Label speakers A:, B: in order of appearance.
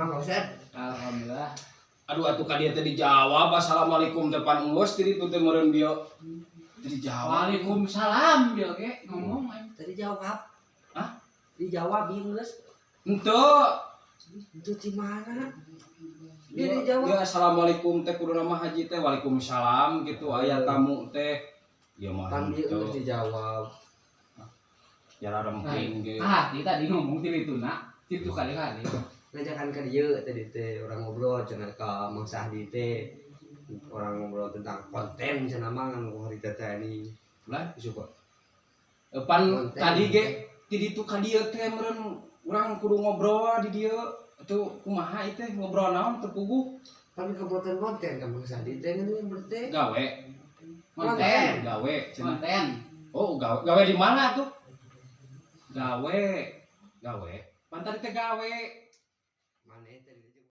A: Bang Ustaz.
B: Alhamdulillah.
C: Aduh atuh ka dieu teh dijawab assalamualaikum depan enggeus ti ditu teh meureun bio. Dijawab.
B: Waalaikumsalam dia ge ngomong aing.
A: Tadi jawab.
C: Hah?
A: Dijawab geus.
C: Henteu.
A: Itu di mana?
C: Dia
A: Dia dijawab.
C: dia assalamualaikum teh kudu nama haji teh waalaikumsalam gitu aya tamu teh. Ya mah
A: Kan dia
C: henteu.
A: geus dijawab.
C: Jara remping ge.
B: Ah, dia tadi ngomong ti dituna, itu kali-kali.
A: Ngajakan ke dia tadi teh orang ngobrol cenah ka Mang Sahdi teh. Orang ngobrol tentang konten cenah mah ngan hari teh ini.
C: Lah,
A: Suka.
C: pan tadi ge ti ditu ka dieu teh meureun urang kudu ngobrol di dieu. Atuh kumaha ieu teh ngobrol naon teu puguh?
A: Kan kebuatan konten ka Mang Sahdi teh ngan berteh.
C: Gawe.
B: Konten.
C: Gawe cenah.
B: Konten.
C: Oh, gawe di mana tuh? Gawe. Pan tadi teh gawe.
A: Mana teh